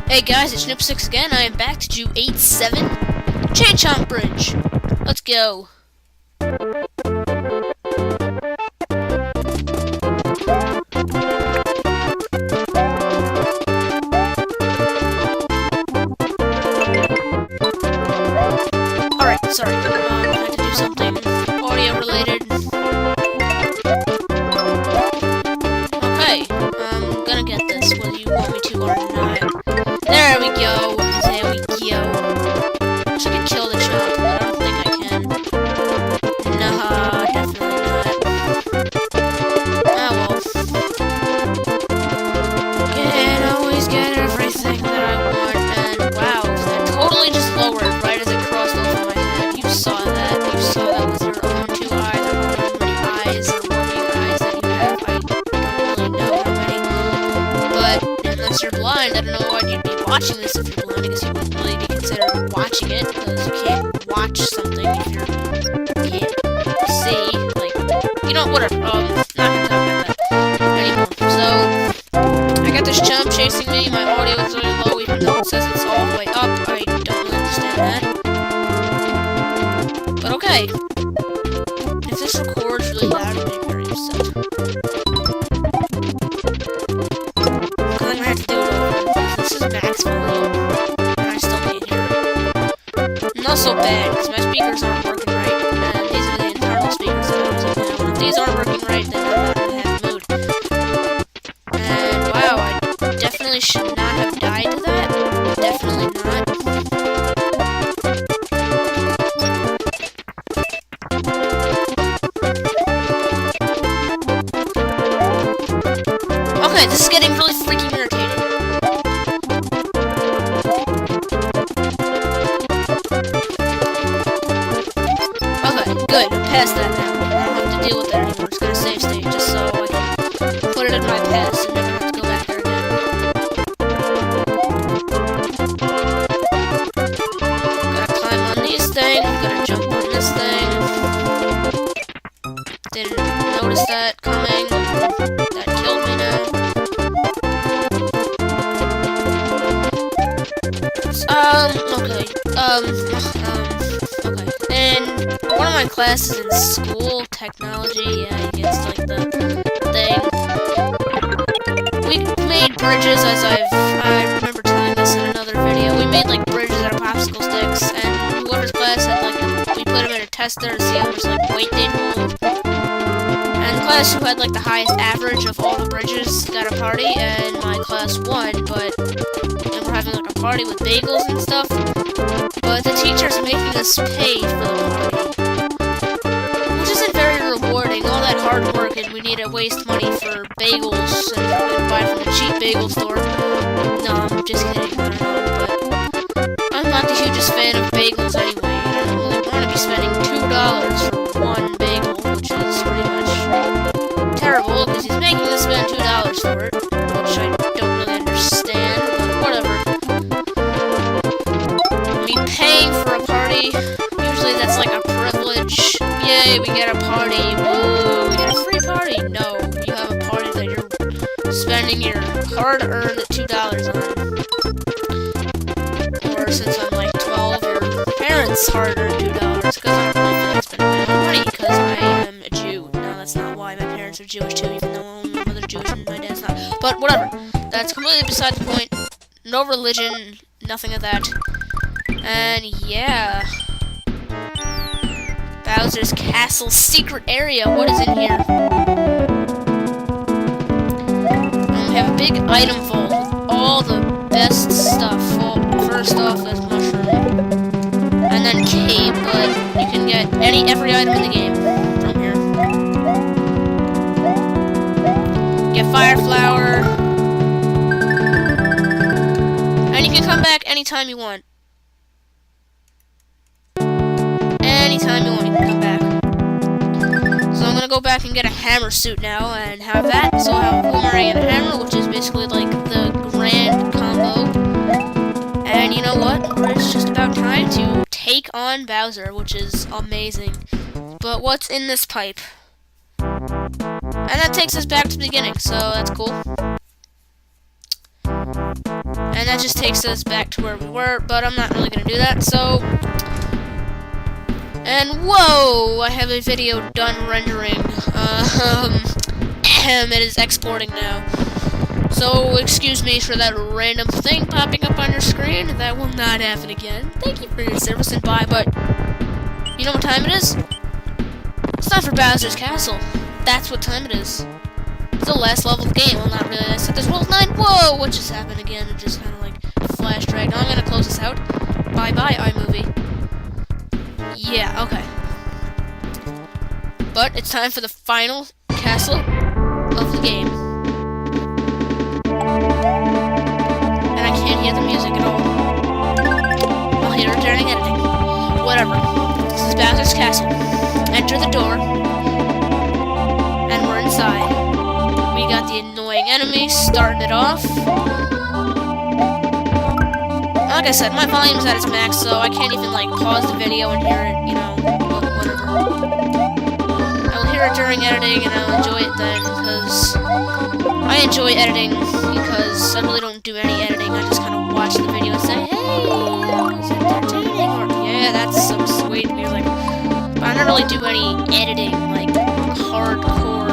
Hey guys, it's Nip6 again. I am back to do 8-7 Chain Chomp Bridge. Let's go. Alright, sorry. I had to do something audio related. Okay, I'm gonna get this whether you want me to or not. There we go. There we go. Wish I could kill the chomp, but I don't think I can. Nah, definitely not. Ah well. Can't always get everything that I want, and wow, that totally just lowered right as it crossed over my head. You saw that. You saw that with your own two eyes, or however many eyes, or how many eyes that you have. I don't really know how many. But unless you're blind, I don't know why you'd be watching this if you're blind. I guess you wouldn't really be considered watching it, because you can't watch something if you can't see. Like, you know, whatever. Not gonna talk about that anymore. So, I got this chump chasing me. My audio is really low, even though it says it's all the way up. I don't really understand that. But okay. If this records really loud, I'm gonna be very upset. I'm gonna have to do it over, because this is max volume, and I still can't hear it. Not so bad, because my speakers aren't working right, and these are the internal speakers that I'm using now. And if these aren't working right, then I'm not in a happy mood. And wow, I definitely should not have died to that. Definitely not. Okay, this is getting really freaking irritating. Okay, good. I'm past that now. I don't have to deal with that anymore. It's gonna save state just so I can put it in my past and never have to go back there again. Gotta climb on these things. Gotta jump on this thing. Didn't notice that coming. That killed me now. Okay. In one of my classes in school, technology, yeah, he gets like the thing. We made bridges, as I remember telling this in another video. We made like bridges out of popsicle sticks, and whoever's class had like we put them in a tester to see how much like weight they'd hold. And the class who had like the highest average of all the bridges got a party, and my class won, but and we're having like a party with bagels and stuff. But the teachers are making us pay for the party, which isn't very rewarding. All that hard work, and we need to waste money for bagels and buy from a cheap bagel store. No, I'm just kidding. I don't know, but I'm not the hugest fan of bagels anyway. I don't really want to be spending $2 for one bagel, which is pretty much terrible because he's making us spend $2 for it, which I don't really understand. But whatever. Paying for a party, usually that's like a privilege. Yay, we get a party. Woo, we get a free party. No, you have a party that you're spending your hard-earned $2 on. Or since I'm like 12, your parents' hard-earned $2, because I don't really feel like spending my own money, because I am a Jew. No, that's not why. My parents are Jewish too, even though my mother's Jewish and my dad's not. But whatever. That's completely beside the point. No religion, nothing of that. And yeah, Bowser's Castle secret area. What is in here? We have a big item vault with all the best stuff. Well, first off, there's mushroom, and then cave. But you can get every item in the game from here. Get fire flower, and you can come back anytime you want. Anytime you want, you can come back. So I'm gonna go back and get a hammer suit now and have that. So I have a boomerang and a hammer, which is basically like the grand combo. And you know what? It's just about time to take on Bowser, which is amazing. But what's in this pipe? And that takes us back to the beginning, so that's cool. And that just takes us back to where we were, but I'm not really going to do that, so... And whoa! I have a video done rendering. It is exporting now. So, excuse me for that random thing popping up on your screen. That will not happen again. Thank you for your service and bye, but... You know what time it is? It's time for Bowser's Castle. That's what time it is. It's the last level of the game. Well, not really. I said there's world 9. Whoa! What just happened again? It just kind of like flash dragged. Now I'm gonna close this out. Bye-bye, iMovie. Yeah, okay. But it's time for the final castle of the game. And I can't hear the music at all. I'll hear it during editing. Whatever. This is Bowser's Castle. Enter the door. And we're inside. We got the annoying enemies starting it off. Like I said, my volume's at its max, so I can't even, like, pause the video and hear it, you know, whatever. I will hear it during editing, and I'll enjoy it then, because I enjoy editing, because I really don't do any editing. I just kind of watch the video and say, hey, that was entertaining, or, yeah, that's so sweet, and you're like, but I don't really do any editing, like, hardcore,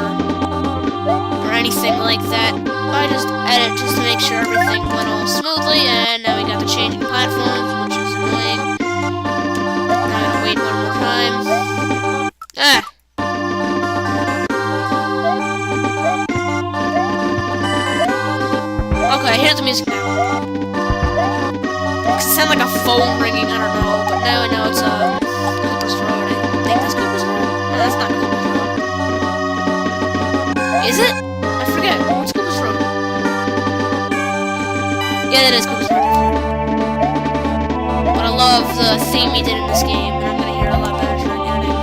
or anything like that. I just edit just to make sure everything went all smoothly, and now we got the changing platforms, which is annoying. Now I'm gonna wait one more time. Ah! Okay, I hear the music now. It sounds like a phone ringing, I don't know, but now I know it's Cooper's Road. I think that's Cooper's Road. No, that's not Cooper's Road. Is it? I forget. What's Cooper's Road? Yeah, that is Cooper's Road. But I love the theme he did in this game, and I'm gonna hear it a lot better during editing.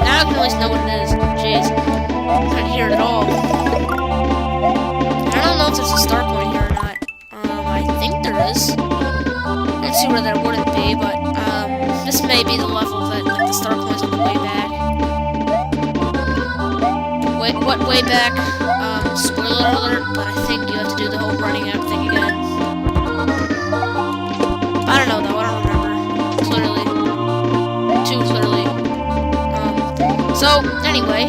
Now I can at least know what it is. Jeez. I'm trying to hear it at all. I don't know if there's a start point here or not. I think there is. Let's see where there wouldn't be, but, this may be the level that, like, the start point's on the way back. Wait, what way back? Spoiler alert, but I think you have to do the whole running out thing again. I don't know, though. I don't remember. Clearly. Too clearly. So, anyway.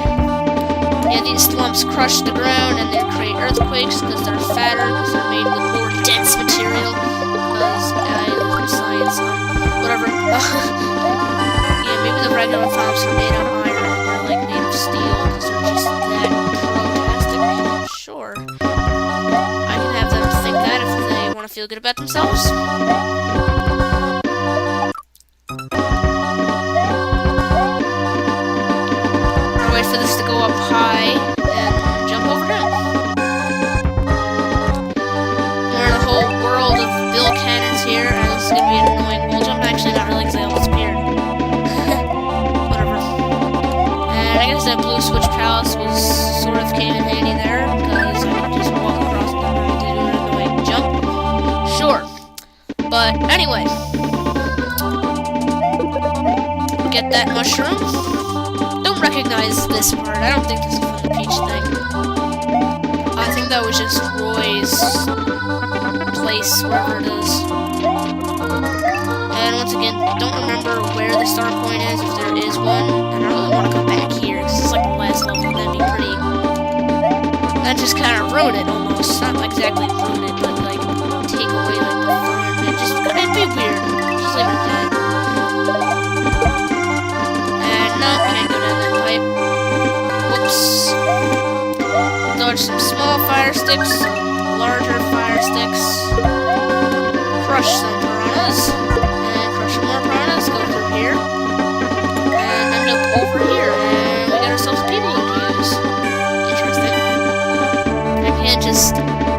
Yeah, these lumps crush the ground and they create earthquakes because they're fatter, because they're made with more dense material. Because, science, whatever. Yeah, maybe the regular lumps are made of iron and they're, like, made of steel because they're just that fantastic. Sure. I can have them think that if they want to feel good about themselves. I'll wait for this to go up high and jump over down. We're in a whole world of Bill cannons here, and this is going to be an annoying wall jump. Actually, not really, because they all disappeared. Whatever. And I guess that blue switch palace was sort of came in handy there, because I could just walk across and not really do an annoying jump. Sure. But anyway. Get that mushroom. Don't recognize this part. I don't think this is from the Peach thing. I think that was just Roy's place, wherever it is. And once again, don't remember where the start point is, if there is one. And I really want to go back here, because it's like the last level, and that'd be pretty... That just kind of ruined it, almost. Not exactly ruin it, but, like, take away, like, the fun. It'd be weird. Just leave it at that. And, no, can't go down that pipe. Whoops. Dodge some small fire sticks, larger fire sticks. Crush some piranhas. And crush some more piranhas. Go through here. And end up over here. And we got ourselves people to use. Interesting. I can't just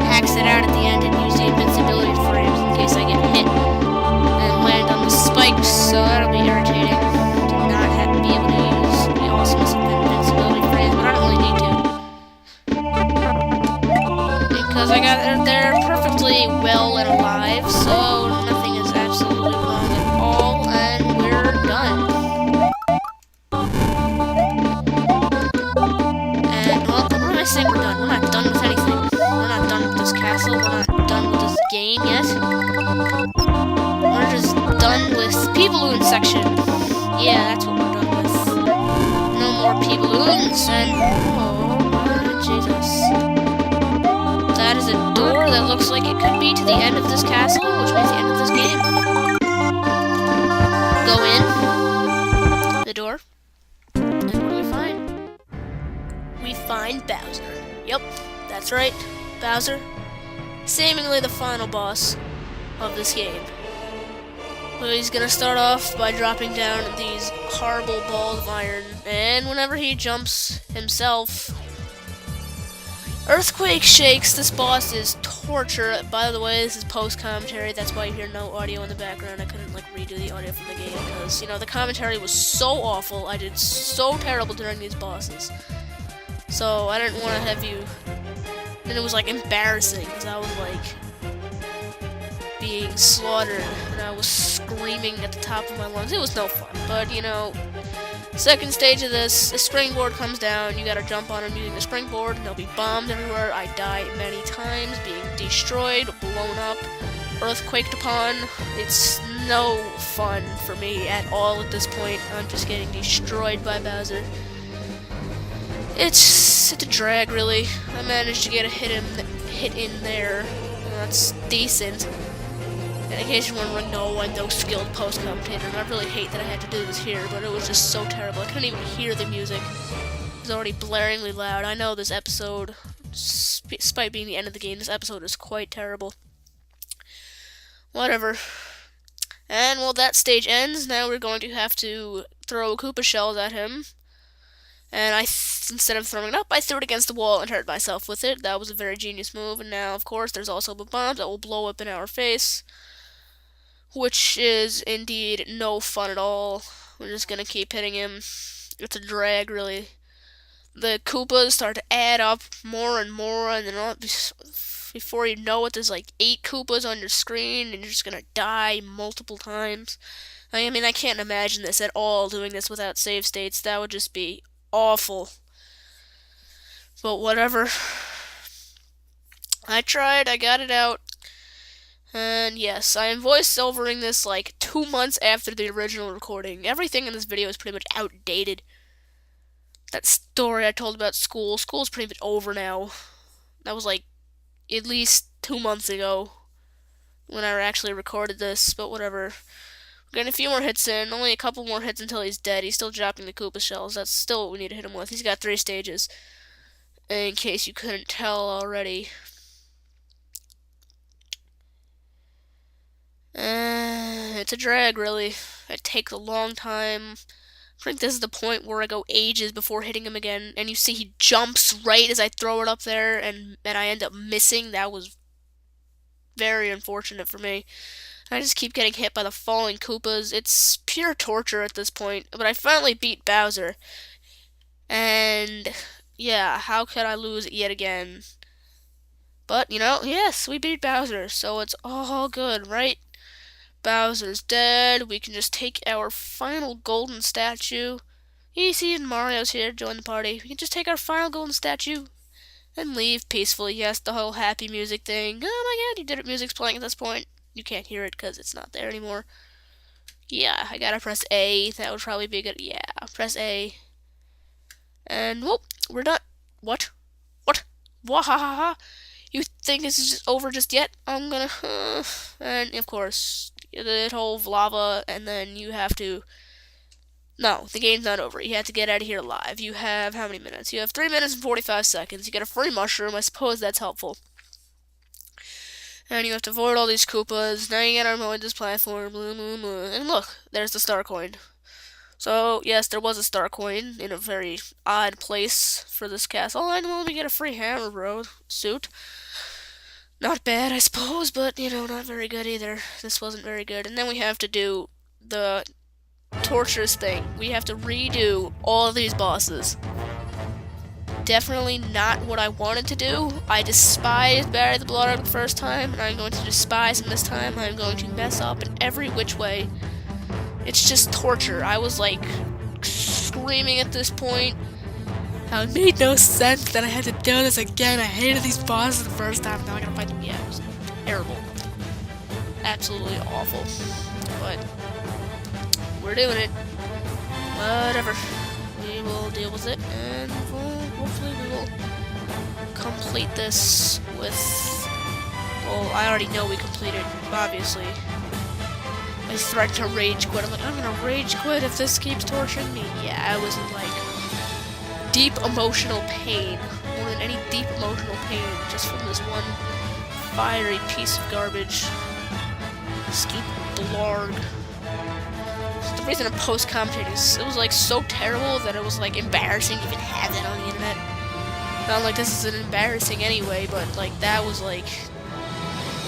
hacks it out at the end and use the invincibility frames in case I get hit and land on the spikes, so that'll be irritating to not be able to use the awesomeness of invincibility frames, but I don't really need to. Because I got they're perfectly well and alive, so nothing is absolutely wrong at all, and we're done. And, well, what am I saying we're done? We're not done with anything. We're not done with this castle, we're not done with this game yet. We're just done with P-Balloon section. Yeah, that's what we're done with. No more P-Balloons, and... Oh, my Jesus. That is a door that looks like it could be to the end of this castle, which means the end of this game. Go in. The door. And what do we find? We find Bowser. Yep, that's right. Bowser. Seemingly the final boss of this game. But he's gonna start off by dropping down these horrible balls of iron, and whenever he jumps himself, earthquake shakes. This boss is torture. By the way, this is post-commentary, that's why you hear no audio in the background. I couldn't redo the audio from the game, because, you know, the commentary was so awful. I did so terrible during these bosses. So, I didn't want to have you... And it was, embarrassing, because I was, being slaughtered, and I was screaming at the top of my lungs. It was no fun, but, you know, second stage of this, a springboard comes down, you gotta jump on him using the springboard, and there'll be bombs everywhere. I die many times, being destroyed, blown up, earthquaked upon. It's no fun for me at all at this point. I'm just getting destroyed by Bowser. It's a drag, really. I managed to get a hit in there. That's decent. And in case you're wondering, no, I'm no skilled post-commentator, and I really hate that I had to do this here, but it was just so terrible. I couldn't even hear the music. It was already blaringly loud. I know this episode, despite being the end of the game, this episode is quite terrible. Whatever. And, well, that stage ends. Now we're going to have to throw Koopa shells at him. And instead of throwing it up, I threw it against the wall and hurt myself with it. That was a very genius move. And now, of course, there's also the bombs that will blow up in our face, which is indeed no fun at all. We're just gonna keep hitting him. It's a drag, really. The Koopas start to add up more and more, and then before you know it, there's 8 Koopas on your screen, and you're just gonna die multiple times. I mean, I can't imagine this at all, doing this without save states. That would just be awful. But whatever. I tried, I got it out. And yes, I am voice-overing this 2 months after the original recording. Everything in this video is pretty much outdated. That story I told about school's pretty much over now. That was at least 2 months ago when I actually recorded this, but whatever. We're getting a few more hits in, only a couple more hits until he's dead. He's still dropping the Koopa shells. That's still what we need to hit him with. He's got 3 stages, in case you couldn't tell already. It's a drag, really. It takes a long time. I think this is the point where I go ages before hitting him again, and you see he jumps right as I throw it up there, and I end up missing. That was very unfortunate for me. I just keep getting hit by the falling Koopas. It's pure torture at this point, but I finally beat Bowser. And, yeah, how could I lose yet again? But, you know, yes, we beat Bowser, so it's all good, right? Bowser's dead. We can just take our final golden statue. You see, Mario's here, join the party. We can just take our final golden statue and leave peacefully. Yes, the whole happy music thing. Oh my god, you did it. Music's playing at this point. You can't hear it because it's not there anymore. Yeah, I gotta press A. That would probably be good. Yeah, press A. And, whoop, we're done. What? Wahahaha. You think this is just over just yet? I'm gonna... And, of course, the whole lava, and then you have to... No, the game's not over. You have to get out of here alive. You have how many minutes? You have 3 minutes and 45 seconds. You get a free mushroom. I suppose that's helpful. And you have to avoid all these Koopas. Now you gotta avoid this platform. Blah, blah, blah. And look, there's the star coin. So, yes, there was a star coin in a very odd place for this castle. And well, we get a free hammer bro suit. Not bad, I suppose, but, you know, not very good either. This wasn't very good. And then we have to do the torturous thing. We have to redo all of these bosses. Definitely not what I wanted to do. I despised Barry the Blood the first time, and I'm going to despise him this time. I'm going to mess up in every which way. It's just torture. I was, screaming at this point. It made no sense that I had to do this again. I hated these bosses the first time. Now I gotta fight them. Yeah, it was terrible. absolutely awful. But we're doing it. Whatever. We will deal with it, and hopefully we will complete this with... Well, I already know we completed, obviously. I threatened to rage quit. I'm like, I'm gonna rage quit if this keeps torturing me. Yeah, I was in, like, deep emotional pain. More than any deep emotional pain, just from this one fiery piece of garbage. Skeet blarg. The reason I'm post-commentating is it was, like, so terrible that it was, like, embarrassing to even have that on the internet. Not like this isn't embarrassing anyway, but, like, that was, like,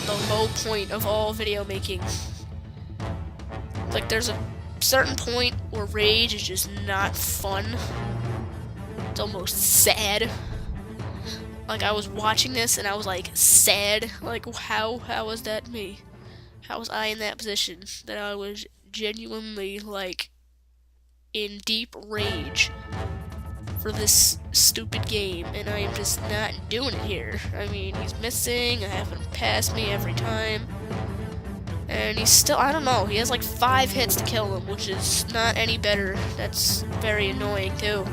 the low point of all video making. Like, there's a certain point where rage is just not fun. It's almost sad. Like, I was watching this and I was, like, sad. Like, how was that me? How was I in that position? That I was genuinely, like, in deep rage for this stupid game, and I am just not doing it here. I mean, he's missing, I have him pass me every time. And he's still, I don't know, he has like 5 hits to kill him, which is not any better. That's very annoying, too.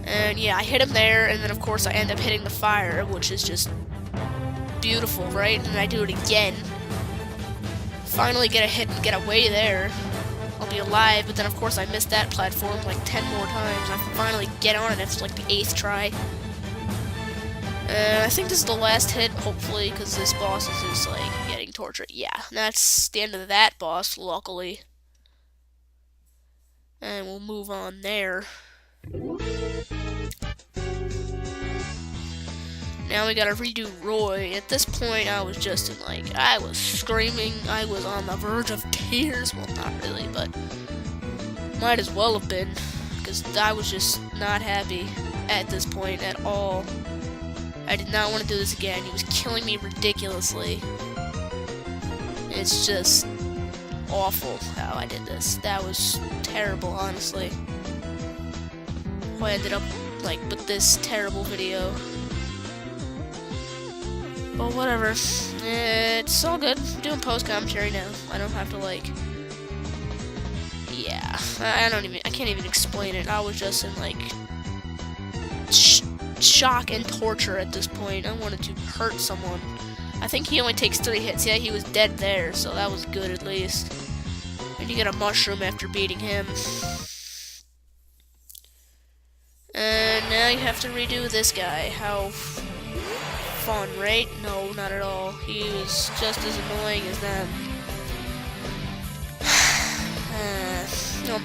And yeah, I hit him there, and then of course I end up hitting the fire, which is just beautiful, right? And I do it again. Finally get a hit and get away there. I'll be alive, but then of course I missed that platform like 10 more times. I finally get on it after like the 8th try. I think this is the last hit, hopefully, because this boss is just, like, getting tortured. Yeah, that's the end of that boss, luckily. And we'll move on there. Now we gotta redo Roy. At this point, I was just in, like, I was screaming. I was on the verge of tears. Well, not really, but might as well have been, because I was just not happy at this point at all. I did not want to do this again. He was killing me ridiculously. It's just awful how I did this. That was terrible, honestly. I ended up, like, with this terrible video. But whatever. It's all good. I'm doing post-commentary now. I don't have to, like... Yeah. I can't even explain it. I was just in, like... shock and torture at this point. I wanted to hurt someone. I think he only takes 3 hits. Yeah, he was dead there, so that was good at least. And you get a mushroom after beating him. And now you have to redo this guy. How fun, right? No, not at all. He was just as annoying as them. No.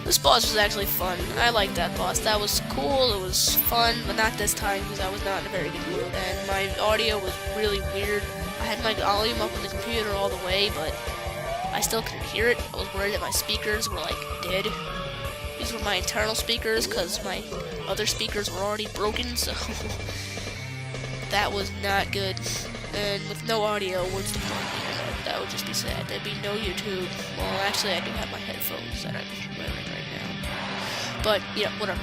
This boss was actually fun. I liked that boss. That was cool, it was fun, but not this time because I was not in a very good mood. And my audio was really weird. I had my volume up on the computer all the way, but I still couldn't hear it. I was worried that my speakers were, like, dead. These were my internal speakers because my other speakers were already broken, so that was not good. And with no audio, what's the point? That would just be sad. There'd be no YouTube. Well, actually, I do have my headphones that I'm wearing right now. But, yeah, whatever.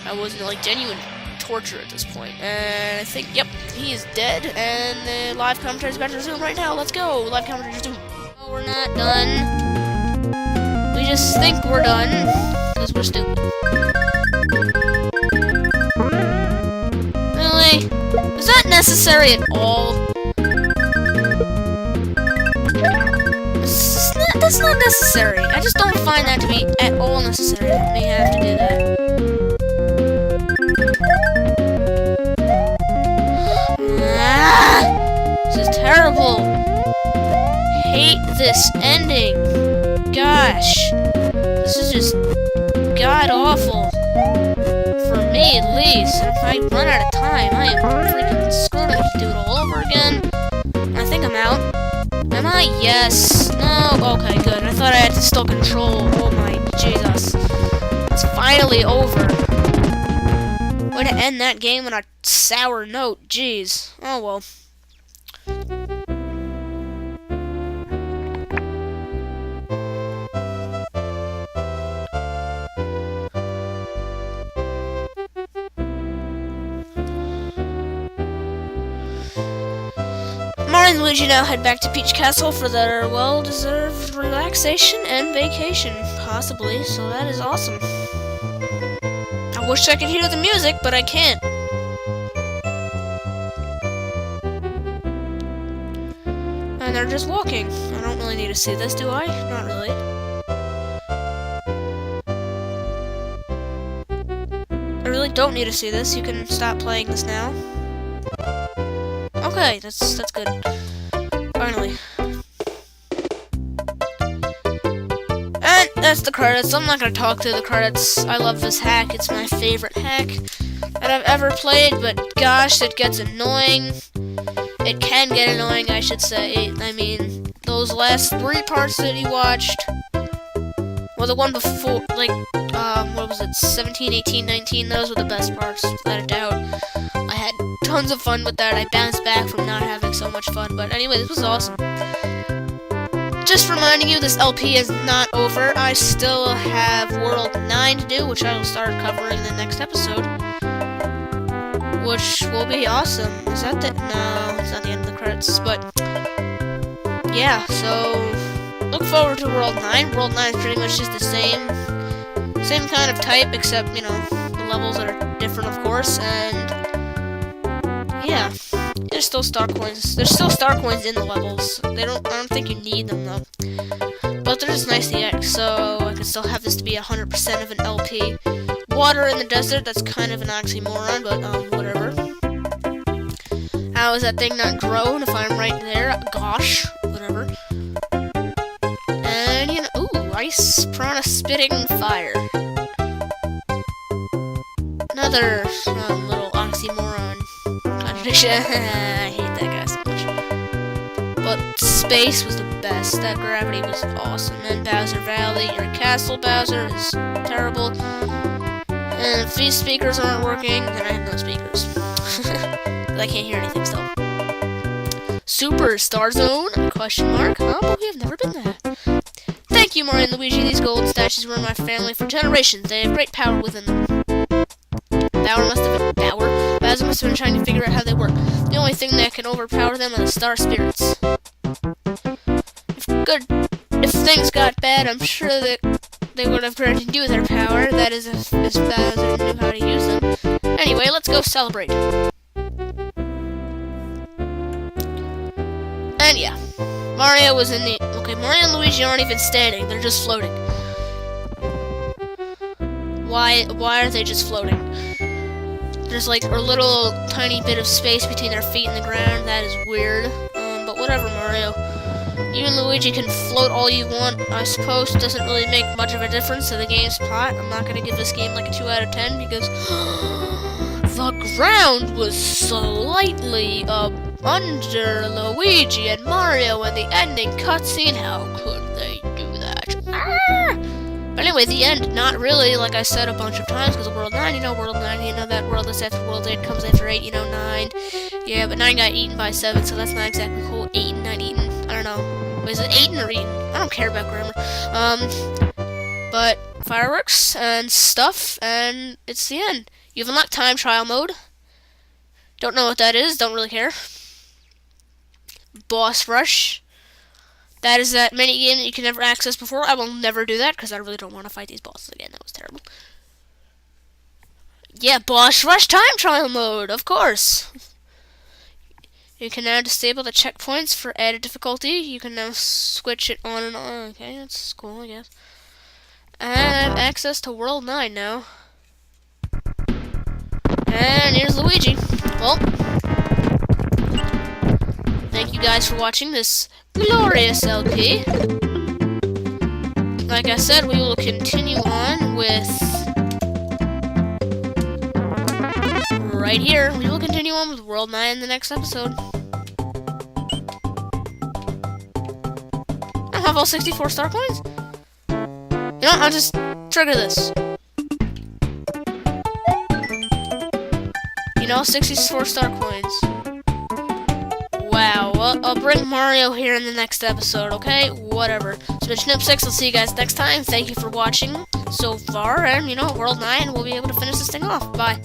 I was in, like, genuine torture at this point. And I think, yep, he is dead. And the live commentary is about to resume right now. Let's go! Live commentary resume. No, we're not done. We just think we're done. Because we're stupid. Really? Is that necessary at all? That's not necessary. I just don't find that to be at all necessary. Let me have to do that. This is terrible. Hate this ending. Gosh. This is just god-awful. For me, at least. If I run out of time, I am freaking screwed. I have to do it all over again. I think I'm out. Am I? Yes. No? Okay, good. I thought I had to still control. Oh my Jesus. It's finally over. Way to end that game on a sour note. Jeez. Oh well. And Luigi now head back to Peach Castle for their well-deserved relaxation and vacation, possibly, so that is awesome. I wish I could hear the music, but I can't. And they're just walking. I don't really need to see this, do I? Not really. I really don't need to see this. You can stop playing this now. Okay, that's good. Finally. And that's the credits. I'm not gonna talk through the credits. I love this hack. It's my favorite hack that I've ever played, but gosh, it gets annoying. It can get annoying, I should say. I mean, those last 3 parts that you watched, well, the one before, like, what was it, 17, 18, 19, those were the best parts, without a doubt. I had tons of fun with that. I bounced back from not having so much fun, but anyway, this was awesome. Just reminding you, this LP is not over. I still have World 9 to do, which I will start covering in the next episode. Which will be awesome. Is that the... No, it's not the end of the credits, but... Yeah, so... Look forward to World 9. World 9 is pretty much just the same kind of type, except, you know, the levels are different, of course, and... Yeah. There's still star coins. There's still star coins in the levels. I don't think you need them, though. But they're just nice to get, so I can still have this to be 100% of an LP. Water in the desert, that's kind of an oxymoron, but whatever. How is that thing not grown if I'm right there? Gosh, whatever. And, you know, ooh, ice piranha spitting fire. Another little oxymoron contradiction. I hate that guy so much. But space was the best. That gravity was awesome. And Bowser Valley, your castle, Bowser, is terrible. And if these speakers aren't working, then I have no speakers. I can't hear anything still. Superstar Zone? Question mark? Oh, but we have never been there. Thank you, Mario and Luigi. These golden statues were in my family for generations. They have great power within them. Bowser must have been trying to figure out how they work. The only thing that can overpower them are the star spirits. If things got bad, I'm sure that they would have tried to do with their power. That is, if Bowser knew how to use them. Anyway, let's go celebrate. And yeah, Mario was in the... Okay, Mario and Luigi aren't even standing. They're just floating. Why are they just floating? There's like a little tiny bit of space between their feet and the ground. That is weird. But whatever, Mario. You and Luigi can float all you want. I suppose it doesn't really make much of a difference to the game's plot. I'm not going to give this game like a 2 out of 10 because the ground was slightly under Luigi and Mario and the ending cutscene. How could they do that? But anyway, the end, not really, like I said a bunch of times, because of World 9, you know, World 9, you know, that world is after World 8 comes after 8, you know, 9. Yeah, but 9 got eaten by 7, so that's not exactly cool. 8 and 9 eaten. I don't know. Wait, is it 8 or eaten? I don't care about grammar. But fireworks and stuff, and it's the end. You've unlocked time trial mode. Don't know what that is, don't really care. Boss rush. That is that mini game that you can never access before. I will never do that because I really don't want to fight these bosses again. That was terrible. Yeah, boss rush time trial mode, of course. You can now disable the checkpoints for added difficulty. You can now switch it on and on. Okay, that's cool, I guess. And I have access to World 9 now. And here's Luigi. Well, thank you guys for watching this glorious LP. Like I said, we will continue on with... right here. We will continue on with World 9 in the next episode. I have all 64 star coins? You know what, I'll just trigger this. You know, 64 star coins. Wow, well, I'll bring Mario here in the next episode, okay? Whatever. It's been Snip6, I'll see you guys next time. Thank you for watching so far, and, you know, World 9, we'll be able to finish this thing off. Bye.